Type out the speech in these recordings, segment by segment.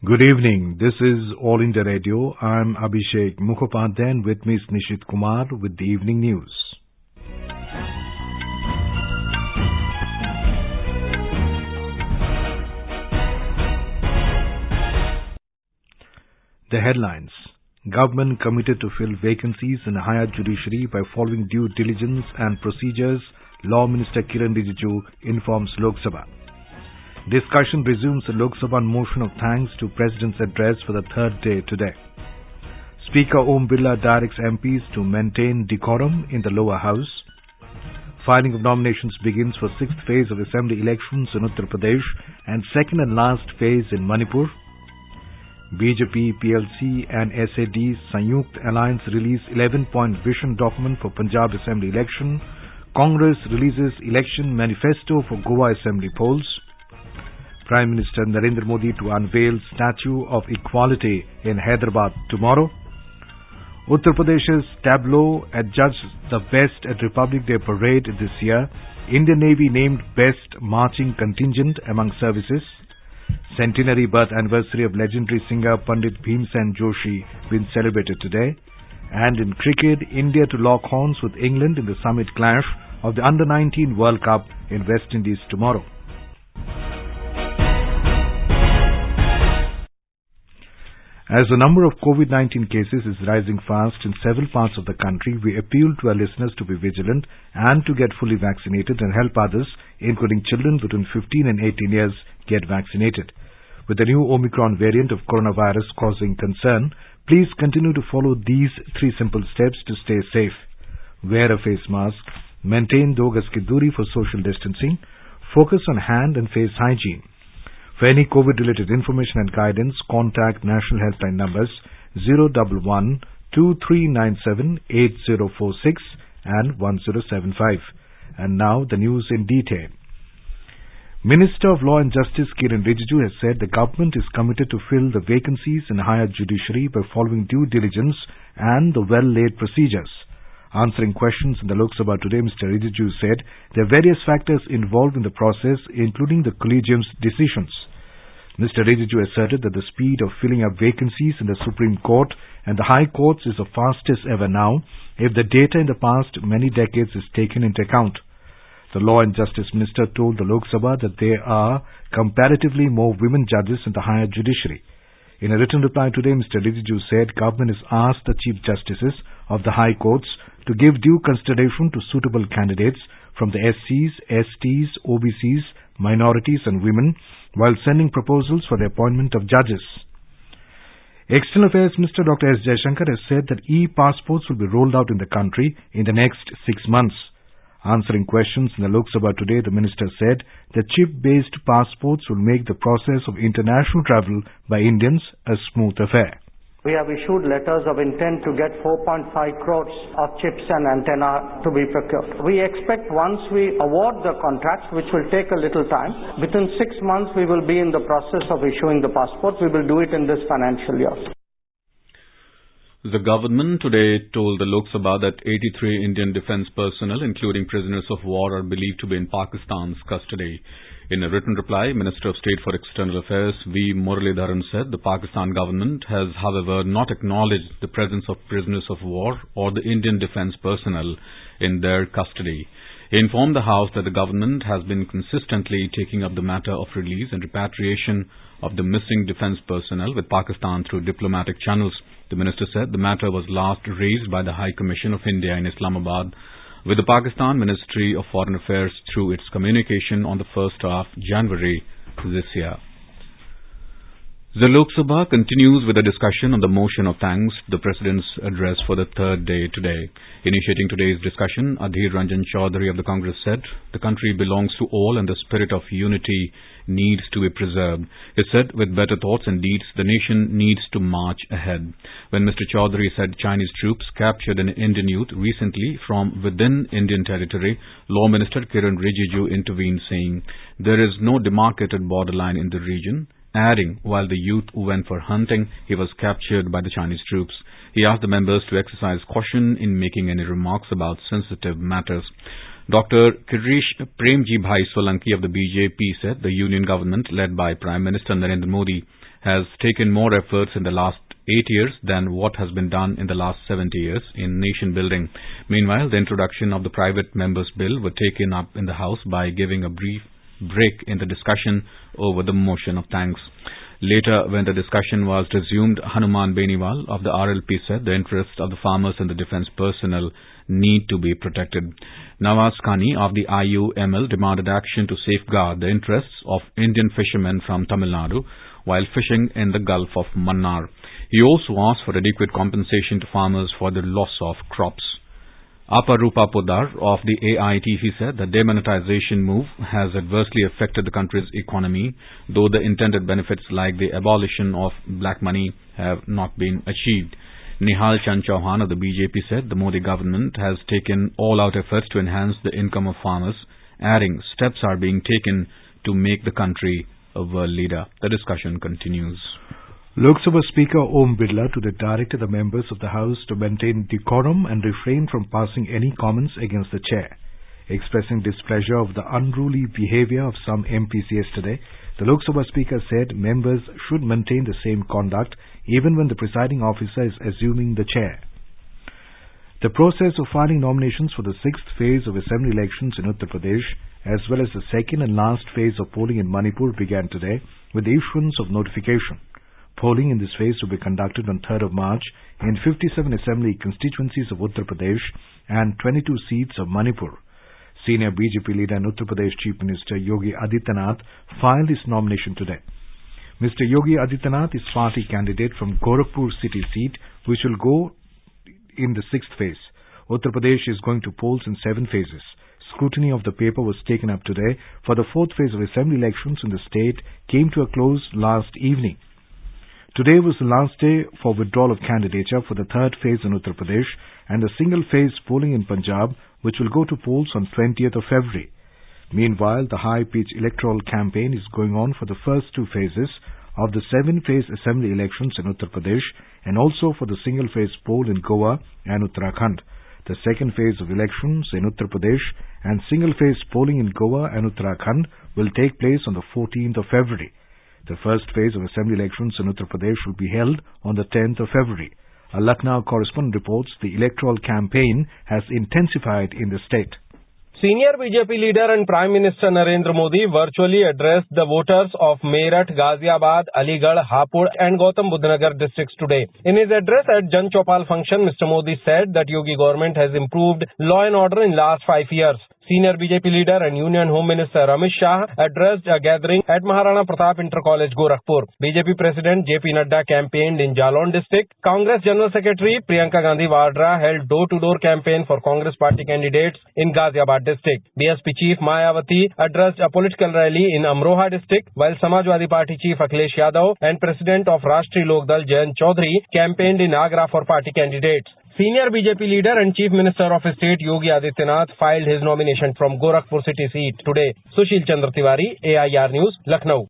Good evening. This is All India Radio. I'm Abhishek Mukhopadhyay and with me is Nishit Kumar with the evening news. The headlines. Government committed to fill vacancies in higher judiciary by following due diligence and procedures, Law Minister Kiren Rijiju informs Lok Sabha. Discussion resumes the Lok Sabha motion of thanks to President's address for the third day today. Speaker Om Birla directs MPs to maintain decorum in the lower house. Filing of nominations begins for sixth phase of Assembly elections in Uttar Pradesh and second and last phase in Manipur. BJP, PLC and SAD Sanyukt Alliance release 11-point vision document for Punjab Assembly election. Congress releases election manifesto for Goa Assembly polls. Prime Minister Narendra Modi to unveil Statue of Equality in Hyderabad tomorrow. Uttar Pradesh's tableau adjudged the best at Republic Day parade this year. Indian Navy named best marching contingent among services. Centenary birth anniversary of legendary singer Pandit Bhimsen Joshi being celebrated today. And in cricket, India to lock horns with England in the summit clash of the Under-19 World Cup in West Indies tomorrow. As the number of COVID-19 cases is rising fast in several parts of the country, we appeal to our listeners to be vigilant and to get fully vaccinated and help others, including children between 15 and 18 years, get vaccinated. With the new Omicron variant of coronavirus causing concern, please continue to follow these three simple steps to stay safe. Wear a face mask, maintain 2 gaz ki duri for social distancing, focus on hand and face hygiene. For any COVID-related information and guidance, contact National Helpline numbers 011 2397 8046 and 1075. And now the news in detail. Minister of Law and Justice Kiren Rijiju has said the government is committed to fill the vacancies in higher judiciary by following due diligence and the well-laid procedures. Answering questions in the Lok Sabha today, Mr. Rijiju said there are various factors involved in the process, including the Collegium's decisions. Mr. Rijiju asserted that the speed of filling up vacancies in the Supreme Court and the High Courts is the fastest ever now, if the data in the past many decades is taken into account. The Law and Justice Minister told the Lok Sabha that there are comparatively more women judges in the higher judiciary. In a written reply today, Mr. Rijiju said government has asked the Chief Justices of the High Courts to give due consideration to suitable candidates from the SCs, STs, OBCs, minorities and women while sending proposals for the appointment of judges. External Affairs Minister Dr. S. Jaishankar has said that e-passports will be rolled out in the country in the next 6 months. Answering questions in the Lok Sabha today, the minister said that chip-based passports will make the process of international travel by Indians a smooth affair. We have issued letters of intent to get 4.5 crores of chips and antenna to be procured. We expect once we award the contracts, which will take a little time, within 6 months we will be in the process of issuing the passports. We will do it in this financial year. The government today told the Lok Sabha that 83 Indian defence personnel, including prisoners of war, are believed to be in Pakistan's custody. In a written reply, Minister of State for External Affairs V. Muralidharan said the Pakistan government has, however, not acknowledged the presence of prisoners of war or the Indian defence personnel in their custody. He informed the House that the government has been consistently taking up the matter of release and repatriation of the missing defence personnel with Pakistan through diplomatic channels. The minister said the matter was last raised by the High Commission of India in Islamabad with the Pakistan Ministry of Foreign Affairs through its communication on the 1st of January this year. The Lok Sabha continues with a discussion on the motion of thanks, the President's address for the third day today. Initiating today's discussion, Adhir Ranjan Chaudhary of the Congress said, the country belongs to all and the spirit of unity needs to be preserved. He said, with better thoughts and deeds, the nation needs to march ahead. When Mr. Chaudhary said Chinese troops captured an Indian youth recently from within Indian territory, Law Minister Kiren Rijiju intervened saying, there is no demarcated borderline in the region. Adding, while the youth went for hunting, he was captured by the Chinese troops. He asked the members to exercise caution in making any remarks about sensitive matters. Dr. Kirish Premji Bhai Solanki of the BJP said the union government, led by Prime Minister Narendra Modi, has taken more efforts in the last 8 years than what has been done in the last 70 years in nation building. Meanwhile, the introduction of the Private Members Bill was taken up in the House by giving a brief break in the discussion over the motion of thanks. Later, when the discussion was resumed, Hanuman Beniwal of the RLP said the interests of the farmers and the defence personnel need to be protected. Nawaz Khani of the IUML demanded action to safeguard the interests of Indian fishermen from Tamil Nadu while fishing in the Gulf of Mannar. He also asked for adequate compensation to farmers for the loss of crops. Aparupa Poddar of the AITF said the demonetization move has adversely affected the country's economy, though the intended benefits like the abolition of black money have not been achieved. Nihal Chand Chauhan of the BJP said the Modi government has taken all-out efforts to enhance the income of farmers, adding steps are being taken to make the country a world leader. The discussion continues. Lok Sabha Speaker Om Birla today directed the members of the House to maintain decorum and refrain from passing any comments against the chair. Expressing displeasure of the unruly behaviour of some MPs yesterday, the Lok Sabha Speaker said members should maintain the same conduct even when the presiding officer is assuming the chair. The process of filing nominations for the 6th phase of Assembly elections in Uttar Pradesh, as well as the second and last phase of polling in Manipur, began today with the issuance of notification. Polling in this phase will be conducted on 3rd of March in 57 Assembly constituencies of Uttar Pradesh and 22 seats of Manipur. Senior BJP leader and Uttar Pradesh Chief Minister Yogi Adityanath filed his nomination today. Mr. Yogi Adityanath is party candidate from Gorakhpur city seat, which will go in the 6th phase. Uttar Pradesh is going to polls in 7 phases. Scrutiny of the paper was taken up today for the 4th phase of Assembly elections in the state came to a close last evening. Today was the last day for withdrawal of candidature for the 3rd phase in Uttar Pradesh and the single phase polling in Punjab, which will go to polls on 20th of February. Meanwhile, the high-pitch electoral campaign is going on for the first 2 phases of the 7-phase Assembly elections in Uttar Pradesh and also for the single-phase poll in Goa and Uttarakhand. The second phase of elections in Uttar Pradesh and single-phase polling in Goa and Uttarakhand will take place on the 14th of February. The first phase of Assembly elections in Uttar Pradesh will be held on the 10th of February. A Lucknow correspondent reports the electoral campaign has intensified in the state. Senior BJP leader and Prime Minister Narendra Modi virtually addressed the voters of Meerut, Ghaziabad, Aligarh, Hapur and Gautam Budh Nagar districts today. In his address at Jan Chopal function, Mr. Modi said that Yogi government has improved law and order in last 5 years. Senior BJP leader and Union Home Minister Amit Shah addressed a gathering at Maharana Pratap Inter College, Gorakhpur. BJP President JP Nadda campaigned in Jalon district. Congress General Secretary Priyanka Gandhi Vadra held door-to-door campaign for Congress party candidates in Ghaziabad district. BSP Chief Mayawati addressed a political rally in Amroha district, while Samajwadi Party Chief Akhilesh Yadav and President of Rashtriya Lok Dal Jayant Chaudhary campaigned in Agra for party candidates. Senior BJP leader and Chief Minister of State Yogi Adityanath filed his nomination from Gorakhpur city seat today. Sushil Chandra Tiwari, AIR News, Lucknow.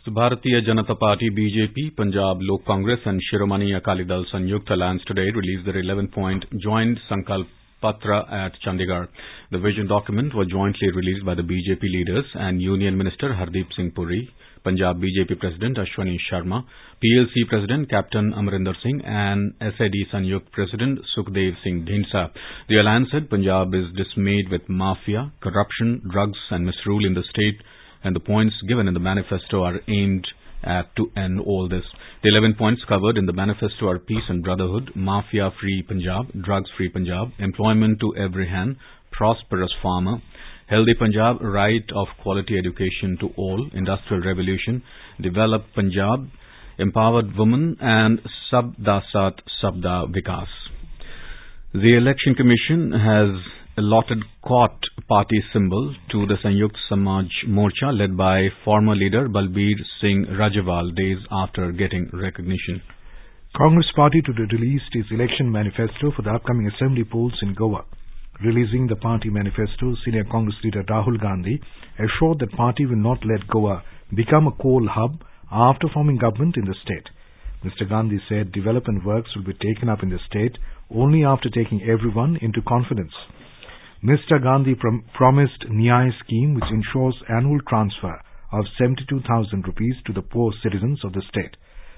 So Bharatiya Janata Party, BJP, Punjab Lok Congress and Shiromani Akali Dal Sanyukt Alliance today released their 11-point joint Sankalp Patra at Chandigarh. The vision document was jointly released by the BJP leaders and Union Minister Hardeep Singh Puri, Punjab BJP President Ashwani Sharma, PLC President Captain Amarinder Singh and SID Sanyukt President Sukhdev Singh Dhindsa. The alliance said Punjab is dismayed with mafia, corruption, drugs and misrule in the state, and the points given in the manifesto are aimed at to end all this. The 11 points covered in the manifesto are peace and brotherhood, mafia-free Punjab, drugs-free Punjab, employment to every hand, prosperous farmer, healthy Punjab, right of quality education to all, industrial revolution, developed Punjab, empowered women and Sabda Sat Sabda Vikas. The Election Commission has allotted court party symbol to the Sanyukt Samaj Morcha led by former leader Balbir Singh Rajewal days after getting recognition. Congress Party today released its election manifesto for the upcoming assembly polls in Goa. Releasing the party manifesto, senior Congress leader Rahul Gandhi assured that party will not let Goa become a coal hub after forming government in the state. Mr. Gandhi said development works will be taken up in the state only after taking everyone into confidence. Mr. Gandhi promised Nyay scheme, which ensures annual transfer of 72,000 rupees to the poor citizens of the state.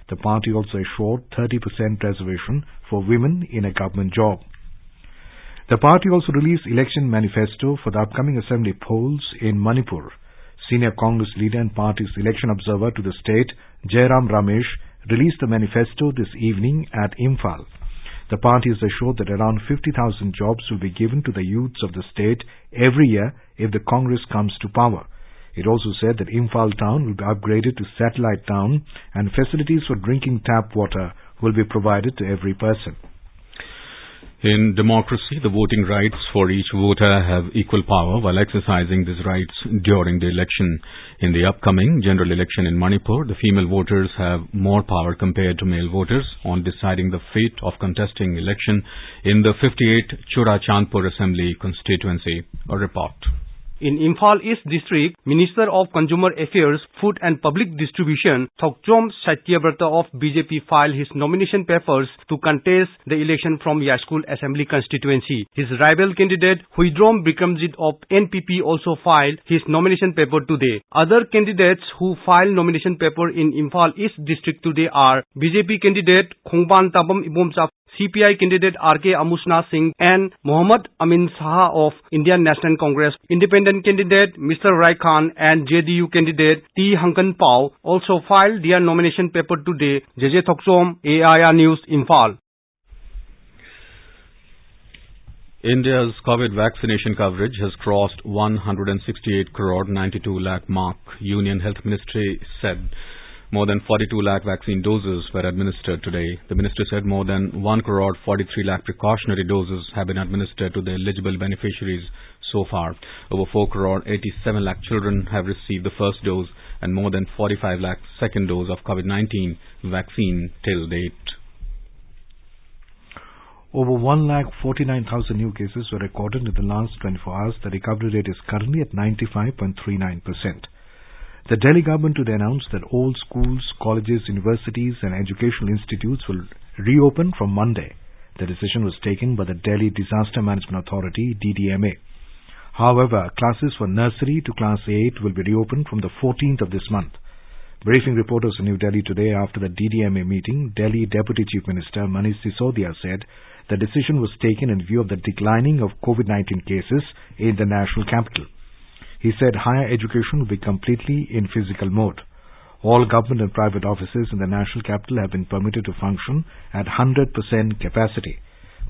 The party also assured 30% reservation for women in a government job. The party also released election manifesto for the upcoming assembly polls in Manipur. Senior Congress leader and party's election observer to the state, Jairam Ramesh, released the manifesto this evening at Imphal. The party has assured that around 50,000 jobs will be given to the youths of the state every year if the Congress comes to power. It also said that Imphal town will be upgraded to satellite town and facilities for drinking tap water will be provided to every person. In democracy, the voting rights for each voter have equal power while exercising these rights during the election. In the upcoming general election in Manipur, the female voters have more power compared to male voters on deciding the fate of contesting election in the 58 Churachandpur Assembly constituency. A report. In Imphal East District, Minister of Consumer Affairs, Food and Public Distribution, Thokchom Satyavrata of BJP filed his nomination papers to contest the election from Yaskul Assembly constituency. His rival candidate, Huidrom Bikramjit of NPP, also filed his nomination paper today. Other candidates who filed nomination paper in Imphal East District today are BJP candidate Khongban Tabam Ibomcha, CPI candidate R.K. Amusna Singh and Mohammad Amin Saha of Indian National Congress, Independent candidate Mr. Rai Khan and JDU candidate T. Hankan Pao also filed their nomination paper today. JJ Thoksom, AIR News, Imphal. India's COVID vaccination coverage has crossed 168 crore 92 lakh mark. Union Health Ministry said more than 42 lakh vaccine doses were administered today. The minister said more than 1 crore 43 lakh precautionary doses have been administered to the eligible beneficiaries so far. Over 4 crore 87 lakh children have received the first dose and more than 45 lakh second dose of COVID-19 vaccine till date. Over 1,49,000 new cases were recorded in the last 24 hours. The recovery rate is currently at 95.39%. The Delhi government today announced that all schools, colleges, universities and educational institutes will reopen from Monday. The decision was taken by the Delhi Disaster Management Authority, DDMA. However, classes for nursery to class 8 will be reopened from the 14th of this month. Briefing reporters in New Delhi today after the DDMA meeting, Delhi Deputy Chief Minister Manish Sisodia said the decision was taken in view of the declining of COVID-19 cases in the national capital. He said higher education will be completely in physical mode. All government and private offices in the national capital have been permitted to function at 100% capacity.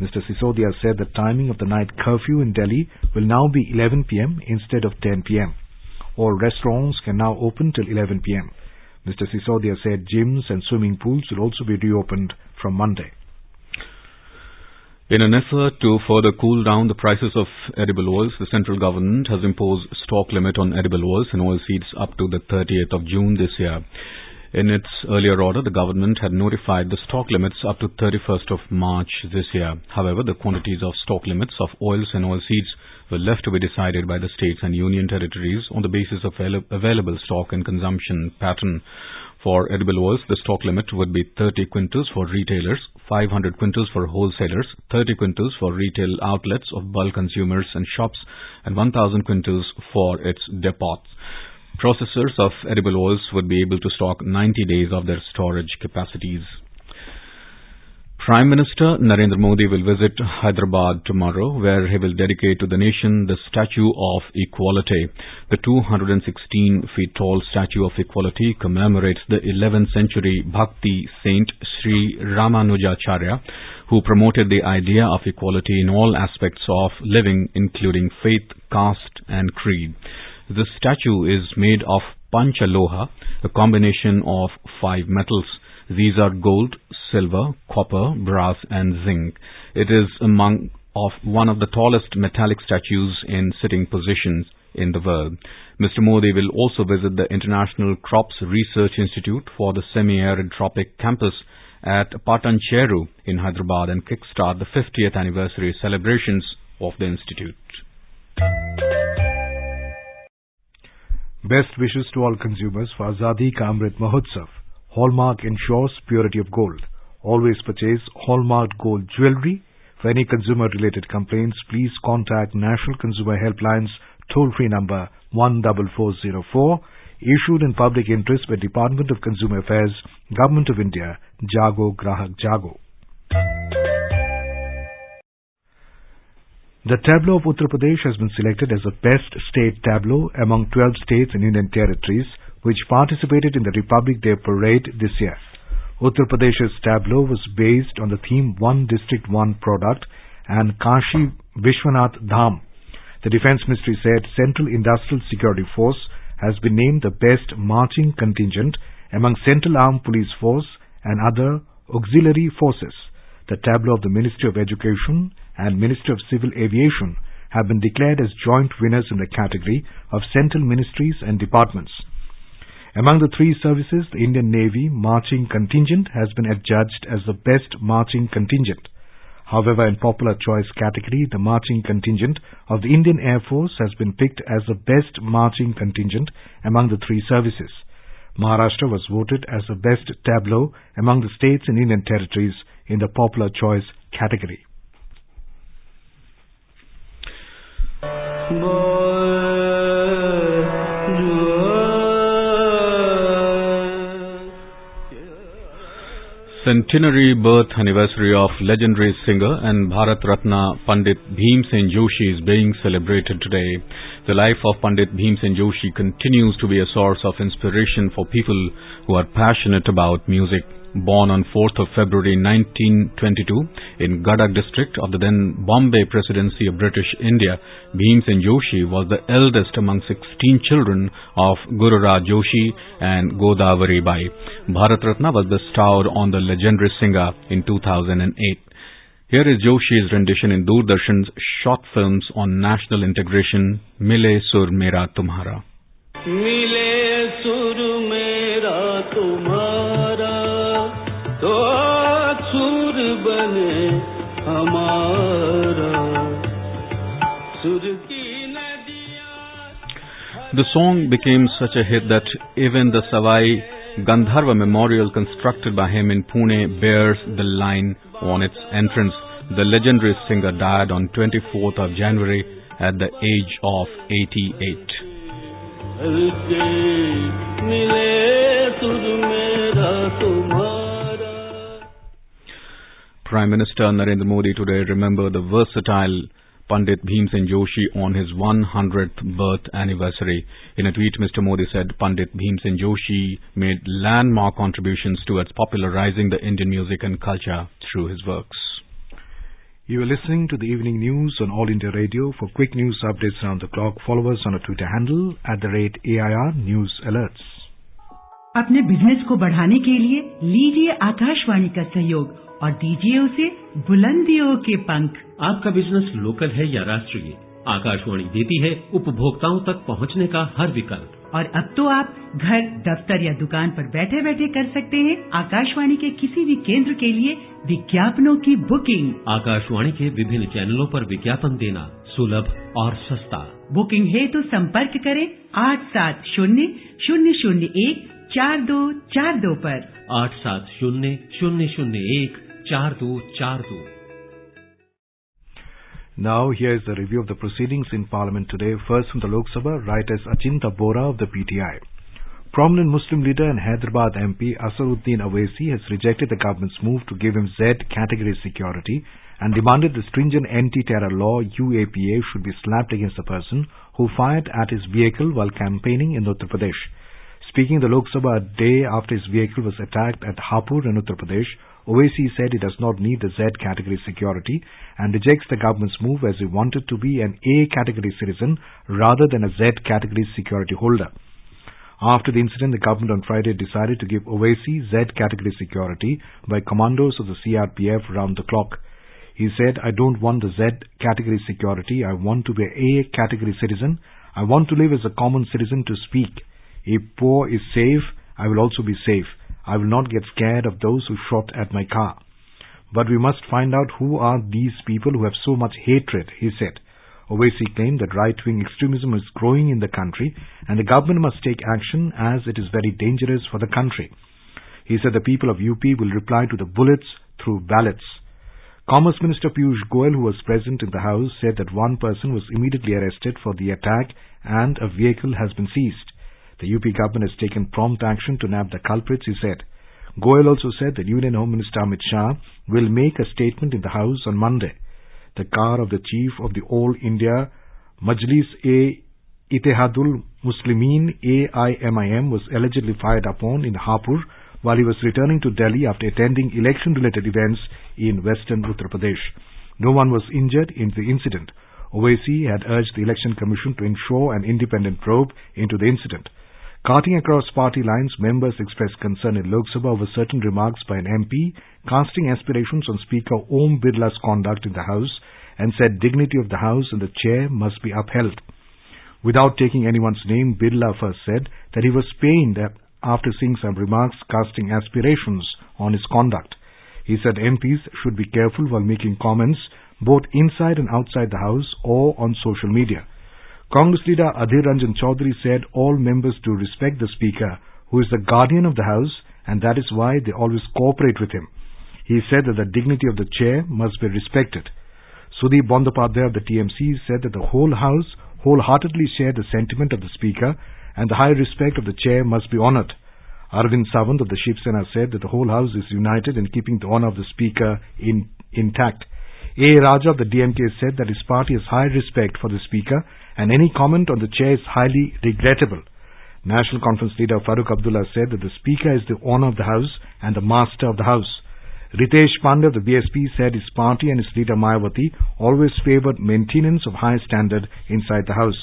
Mr. Sisodia said the timing of the night curfew in Delhi will now be 11 p.m. instead of 10 p.m. All restaurants can now open till 11 p.m. Mr. Sisodia said gyms and swimming pools will also be reopened from Monday. In an effort to further cool down the prices of edible oils, the central government has imposed stock limit on edible oils and oilseeds up to the 30th of June this year. In its earlier order, the government had notified the stock limits up to 31st of March this year. However, the quantities of stock limits of oils and oilseeds were left to be decided by the states and union territories on the basis of available stock and consumption pattern. For edible oils, the stock limit would be 30 quintals for retailers, 500 quintals for wholesalers, 30 quintals for retail outlets of bulk consumers and shops, and 1,000 quintals for its depots. Processors of edible oils would be able to stock 90 days of their storage capacities. Prime Minister Narendra Modi will visit Hyderabad tomorrow, where he will dedicate to the nation the Statue of Equality. The 216 feet tall Statue of Equality commemorates the 11th century Bhakti saint Sri Ramanujacharya, who promoted the idea of equality in all aspects of living, including faith, caste and creed. The statue is made of Panchaloha, a combination of 5 metals. These are gold, silver, copper, brass and zinc. It is one of the tallest metallic statues in sitting positions in the world. Mr. Modi will also visit the International Crops Research Institute for the Semi-Arid Tropic Campus at Patancheru in Hyderabad and kickstart the 50th anniversary celebrations of the institute. Best wishes to all consumers for Azadi Ka Amrit Mahotsav. Hallmark ensures purity of gold. Always purchase Hallmark gold jewelry. For any consumer-related complaints, please contact National Consumer Helpline's toll-free number 14404. issued in public interest by Department of Consumer Affairs, Government of India, Jago Grahak Jago. The tableau of Uttar Pradesh has been selected as the best state tableau among 12 states and Union territories which participated in the Republic Day parade this year. Uttar Pradesh's tableau was based on the theme One District, One Product and Kashi Vishwanath Dham. The Defence Ministry said Central Industrial Security Force has been named the best marching contingent among Central Armed Police Force and other auxiliary forces. The tableau of the Ministry of Education and Ministry of Civil Aviation have been declared as joint winners in the category of central ministries and departments. Among the three services, the Indian Navy marching contingent has been adjudged as the best marching contingent. However, in popular choice category, the marching contingent of the Indian Air Force has been picked as the best marching contingent among the three services. Maharashtra was voted as the best tableau among the states and Union territories in the popular choice category. Centenary birth anniversary of legendary singer and Bharat Ratna Pandit Bhimsen Joshi is being celebrated today. The life of Pandit Bhimsen Joshi continues to be a source of inspiration for people who are passionate about music. Born on 4th of February 1922 in Gadag district of the then Bombay Presidency of British India, Bhimsen Joshi was the eldest among 16 children of Guru Raj Joshi and Godavari Bai. Bharat Ratna was bestowed on the legendary singer in 2008. Here is Joshi's rendition in Doordarshan's short films on national integration, Mile Sur Mera Tumhara. Mile Sur Mera Tumhara तो सुर बने हमारा सुर की नदियाँ. The song became such a hit that even the Savai Gandharva Memorial constructed by him in Pune bears the line on its entrance. The legendary singer died on 24th of January at the age of 88. Prime Minister Narendra Modi today remembered the versatile Pandit Bhimsen Joshi on his 100th birth anniversary. In a tweet, Mr. Modi said Pandit Bhimsen Joshi made landmark contributions towards popularizing the Indian music and culture through his works. You are listening to the evening news on All India Radio. For quick news updates around the clock, follow us on our Twitter handle @AIR News Alerts. अपने business को बढ़ाने के लिए लीजिए आकाशवाणी का सहयोग और दीजिए उसे बुलंदियों के पंख। आपका बिजनेस लोकल है या राष्ट्रीय, आकाशवाणी देती है उपभोक्ताओं तक पहुंचने का हर विकल्प। और अब तो आप घर, दफ्तर या दुकान पर बैठे बैठे कर सकते हैं आकाशवाणी के किसी भी केंद्र के लिए विज्ञापनों की बुकिंग। आकाशवाणी के विभिन्न चैनलों पर विज्ञापन देना सुलभ और सस्ता। बुकिंग है तो संपर्क करें 8700014242 पर 8700014242। Now, here is the review of the proceedings in Parliament today. First from the Lok Sabha, writers Achinta Bora of the PTI. Prominent Muslim leader and Hyderabad MP Asaruddin Owaisi has rejected the government's move to give him Z category security and demanded the stringent anti-terror law UAPA should be slapped against the person who fired at his vehicle while campaigning in Uttar Pradesh. Speaking in the Lok Sabha a day after his vehicle was attacked at Hapur in Uttar Pradesh, Owaisi said he does not need the Z category security and rejects the government's move as he wanted to be an A category citizen rather than a Z category security holder. After the incident, the government on Friday decided to give Owaisi Z category security by commandos of the CRPF round the clock. He said, I don't want the Z category security. I want to be an A category citizen. I want to live as a common citizen to speak. If poor is safe, I will also be safe. I will not get scared of those who shot at my car. But we must find out who are these people who have so much hatred, he said. Owaisi claimed that right-wing extremism is growing in the country and the government must take action as it is very dangerous for the country. He said the people of UP will reply to the bullets through ballots. Commerce Minister Piyush Goyal, who was present in the House, said that one person was immediately arrested for the attack and a vehicle has been seized. The UP government has taken prompt action to nab the culprits, he said. Goyal also said that Union Home Minister Amit Shah will make a statement in the House on Monday. The car of the chief of the All India Majlis-e-Ittehadul Muslimin AIMIM was allegedly fired upon in Hapur while he was returning to Delhi after attending election-related events in western Uttar Pradesh. No one was injured in the incident. Owaisi had urged the Election Commission to ensure an independent probe into the incident. Cutting across party lines, members expressed concern in Lok Sabha over certain remarks by an MP, casting aspirations on Speaker Om Birla's conduct in the House, and said dignity of the House and the chair must be upheld. Without taking anyone's name, Birla first said that he was pained after seeing some remarks casting aspirations on his conduct. He said MPs should be careful while making comments both inside and outside the House or on social media. Congress leader Adhir Ranjan Chaudhary said all members do respect the Speaker, who is the guardian of the House, and that is why they always cooperate with him. He said that the dignity of the chair must be respected. Sudeep Bandopadhyay of the TMC said that the whole House wholeheartedly share the sentiment of the Speaker and the high respect of the chair must be honoured. Arvind Sawant of the Shiv Sena said that the whole House is united in keeping the honour of the Speaker intact. A. Raja of the DMK said that his party has high respect for the Speaker and any comment on the chair is highly regrettable. National Conference leader Farooq Abdullah said that the Speaker is the honour of the House and the master of the House. Ritesh Pandey of the BSP said his party and his leader Mayawati always favoured maintenance of high standard inside the House.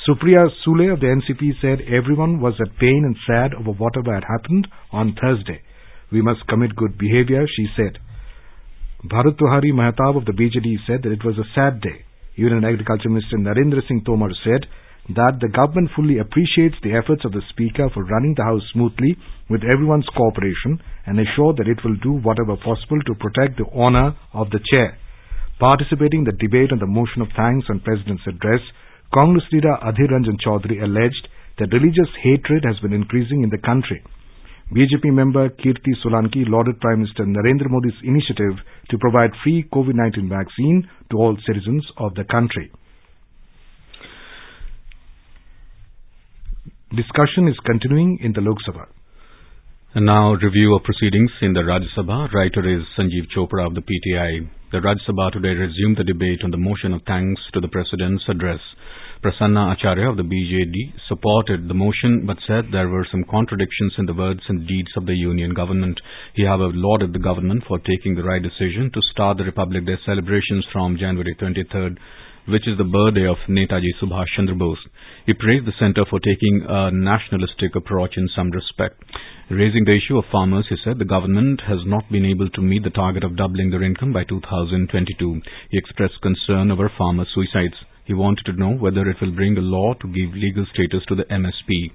Supriya Sule of the NCP said everyone was at pain and sad over whatever had happened on Thursday. We must commit good behaviour, she said. Bharat Tuhari Mahtab of the BJD said that it was a sad day. Union Agriculture Minister Narendra Singh Tomar said that the government fully appreciates the efforts of the Speaker for running the House smoothly with everyone's cooperation and assure that it will do whatever possible to protect the honour of the chair. Participating in the debate on the motion of thanks on President's address, Congress leader Adhir Ranjan Chaudhary alleged that religious hatred has been increasing in the country. BJP member Kirti Solanki lauded Prime Minister Narendra Modi's initiative to provide free COVID-19 vaccine to all citizens of the country. Discussion is continuing in the Lok Sabha. And now review of proceedings in the Rajya Sabha. Writer is Sanjeev Chopra of the PTI. The Rajya Sabha today resumed the debate on the motion of thanks to the President's address. Prasanna Acharya of the BJD supported the motion but said there were some contradictions in the words and deeds of the union government. He, however, lauded the government for taking the right decision to start the Republic Day celebrations from January 23rd, which is the birthday of Netaji Subhash Chandra Bose. He praised the centre for taking a nationalistic approach in some respect. Raising the issue of farmers, he said the government has not been able to meet the target of doubling their income by 2022. He expressed concern over farmer suicides. He wanted to know whether it will bring a law to give legal status to the MSP.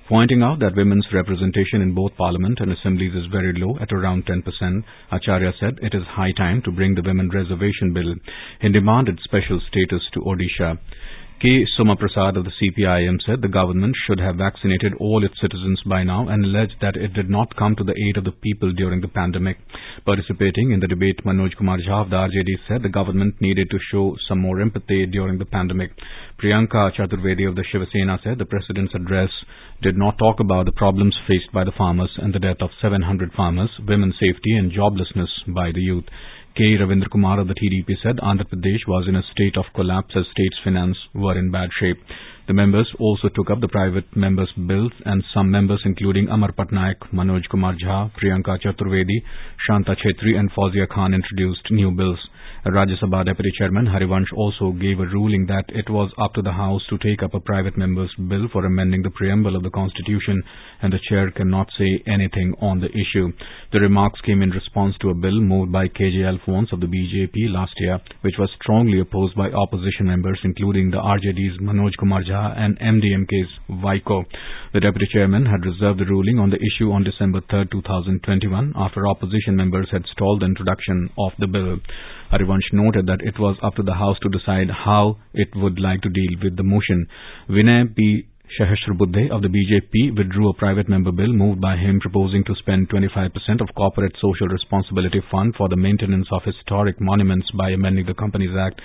Pointing out that women's representation in both Parliament and Assemblies is very low at around 10%, Acharya said it is high time to bring the Women Reservation Bill. He demanded special status to Odisha. K. Soma Prasad of the CPIM said the government should have vaccinated all its citizens by now and alleged that it did not come to the aid of the people during the pandemic. Participating in the debate, Manoj Kumar Jha of the RJD said the government needed to show some more empathy during the pandemic. Priyanka Chaturvedi of the Shiv Sena said the President's address did not talk about the problems faced by the farmers and the death of 700 farmers, women's safety and joblessness by the youth. K. Ravindra Kumar of the TDP said Andhra Pradesh was in a state of collapse as state's finance were in bad shape. The members also took up the private members' bills and some members including Amar Patnaik, Manoj Kumar Jha, Priyanka Chaturvedi, Shanta Chetri and Fawzia Khan introduced new bills. Rajya Sabha Deputy Chairman Harivansh also gave a ruling that it was up to the House to take up a private member's bill for amending the preamble of the Constitution and the Chair cannot say anything on the issue. The remarks came in response to a bill moved by KJ Alphonse of the BJP last year, which was strongly opposed by opposition members including the RJD's Manoj Kumar Jha and MDMK's Vaiko. The Deputy Chairman had reserved the ruling on the issue on December 3, 2021 after opposition members had stalled the introduction of the bill. Harivansh noted that it was up to the House to decide how it would like to deal with the motion. Vinay P. Sahasrabuddhe of the BJP withdrew a private member bill moved by him proposing to spend 25% of corporate social responsibility fund for the maintenance of historic monuments by amending the Companies Act,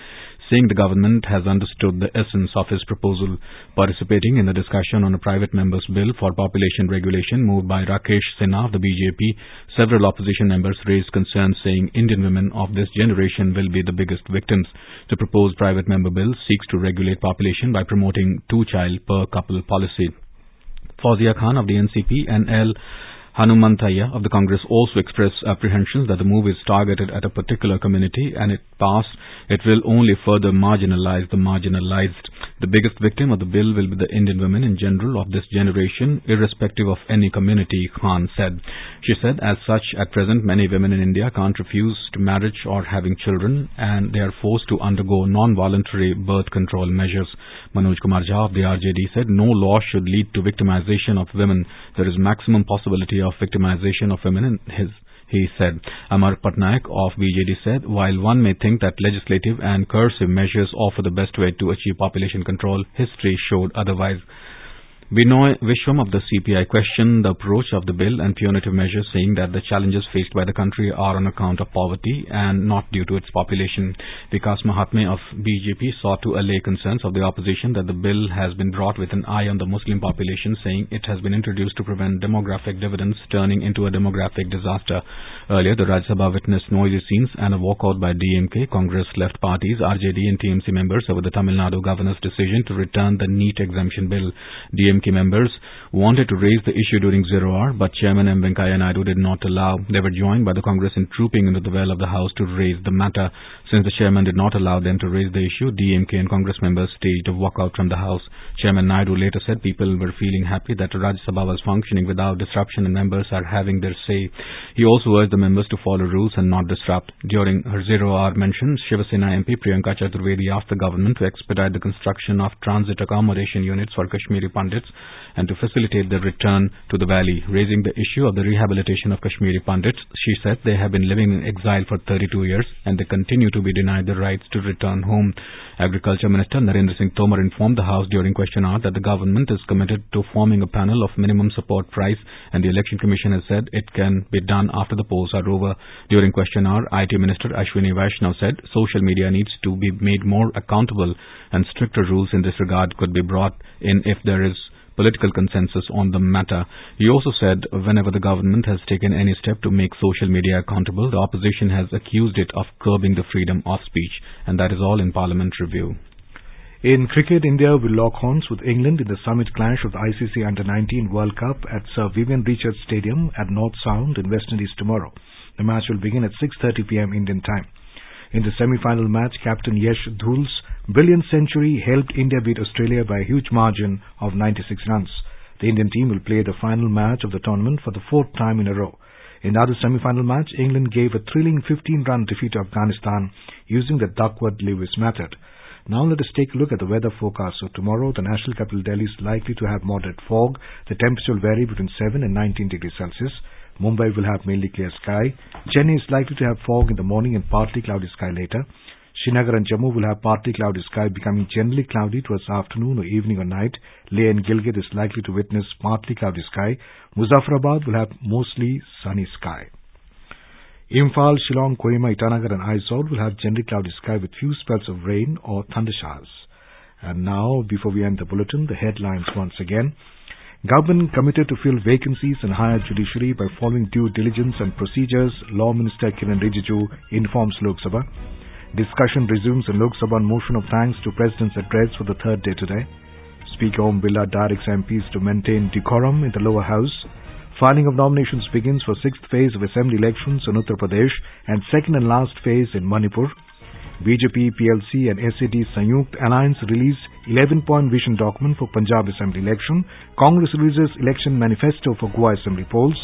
saying the government has understood the essence of his proposal. Participating in the discussion on a private member's bill for population regulation moved by Rakesh Sinha of the BJP, several opposition members raised concerns saying Indian women of this generation will be the biggest victims. The proposed private member bill seeks to regulate population by promoting two-child per couple policy. Fawzia Khan of the NCP and L. Hanumantaya of the Congress also expressed apprehensions that the move is targeted at a particular community and if passed, it will only further marginalize the marginalized. The biggest victim of the bill will be the Indian women in general of this generation, irrespective of any community, Khan said. She said, as such, at present, many women in India can't refuse to marriage or having children, and they are forced to undergo non-voluntary birth control measures. Manoj Kumar Jha of the RJD said, no law should lead to victimization of women. There is maximum possibility of victimization of women he said. Amar Patnaik of BJD said, while one may think that legislative and coercive measures offer the best way to achieve population control, history showed otherwise. Binoy Vishwam of the CPI questioned the approach of the bill and punitive measures, saying that the challenges faced by the country are on account of poverty and not due to its population. Vikas Mahatme of BJP sought to allay concerns of the opposition that the bill has been brought with an eye on the Muslim population, saying it has been introduced to prevent demographic dividends turning into a demographic disaster. Earlier, the Rajya Sabha witnessed noisy scenes and a walkout by DMK, Congress left parties, RJD and TMC members over the Tamil Nadu governor's decision to return the NEET exemption bill. DMK members wanted to raise the issue during zero hour, but Chairman M. Venkaiah Naidu did not allow. They were joined by the Congress in trooping into the well of the House to raise the matter. Since the Chairman did not allow them to raise the issue, DMK and Congress members staged a walkout from the House. Chairman Naidu later said people were feeling happy that the Rajya Sabha was functioning without disruption and members are having their say. He also urged the members to follow rules and not disrupt. During her zero-hour mention, Shiva Sena MP Priyanka Chaturvedi asked the government to expedite the construction of transit accommodation units for Kashmiri Pandits and to facilitate their return to the valley. Raising the issue of the rehabilitation of Kashmiri Pandits, she said they have been living in exile for 32 years and they continue to be denied the rights to return home. Agriculture Minister Narendra Singh Tomar informed the House during question hour that the government is committed to forming a panel of minimum support price, and the Election Commission has said it can be done after the polls are over. During question hour, IT Minister Ashwini Vaishnav said social media needs to be made more accountable and stricter rules in this regard could be brought in if there is political consensus on the matter. He also said whenever the government has taken any step to make social media accountable, the opposition has accused it of curbing the freedom of speech. And that is all in Parliament Review. In cricket, India will lock horns with England in the summit clash of the ICC Under-19 World Cup at Sir Vivian Richards Stadium at North Sound in West Indies tomorrow. The match will begin at 6:30 p.m. Indian time. In the semi-final match, Captain Yash Dhul's brilliant century helped India beat Australia by a huge margin of 96 runs. The Indian team will play the final match of the tournament for the fourth time in a row. In the other semi-final match, England gave a thrilling 15-run defeat to Afghanistan using the Duckworth-Lewis method. Now let us take a look at the weather forecast. So tomorrow, the national capital Delhi is likely to have moderate fog. The temperature will vary between 7 and 19 degrees Celsius. Mumbai will have mainly clear sky. Chennai is likely to have fog in the morning and partly cloudy sky later. Srinagar and Jammu will have partly cloudy sky becoming generally cloudy towards afternoon or evening or night. Leh and Gilgit is likely to witness partly cloudy sky. Muzaffarabad will have mostly sunny sky. Imphal, Shillong, Kohima, Itanagar and Aizawl will have generally cloudy sky with few spells of rain or thunder showers. And now, before we end the bulletin, the headlines once again. Government committed to fill vacancies and hire judiciary by following due diligence and procedures, Law Minister Kiren Rijiju informs Lok Sabha. Discussion resumes in Lok Sabha on motion of thanks to President's address for the third day today. Speaker Om Birla directs MPs to maintain decorum in the lower house. Filing of nominations begins for 6th phase of Assembly elections in Uttar Pradesh and second and last phase in Manipur. BJP, PLC and SAD Sanyukt Alliance release 11-point vision document for Punjab Assembly election. Congress releases election manifesto for Goa Assembly polls.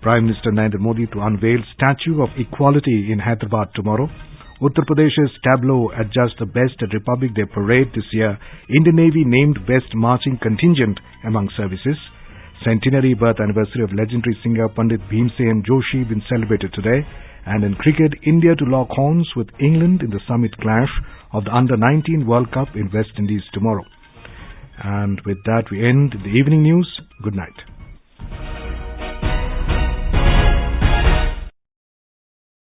Prime Minister Narendra Modi to unveil Statue of Equality in Hyderabad tomorrow. Uttar Pradesh's tableau adjusts the best at Republic Day parade this year. Indian Navy named best marching contingent among services. Centenary birth anniversary of legendary singer Pandit Bhimsen Joshi been celebrated today. And in cricket, India to lock horns with England in the summit clash of the Under-19 World Cup in West Indies tomorrow. And with that, we end the evening news. Good night.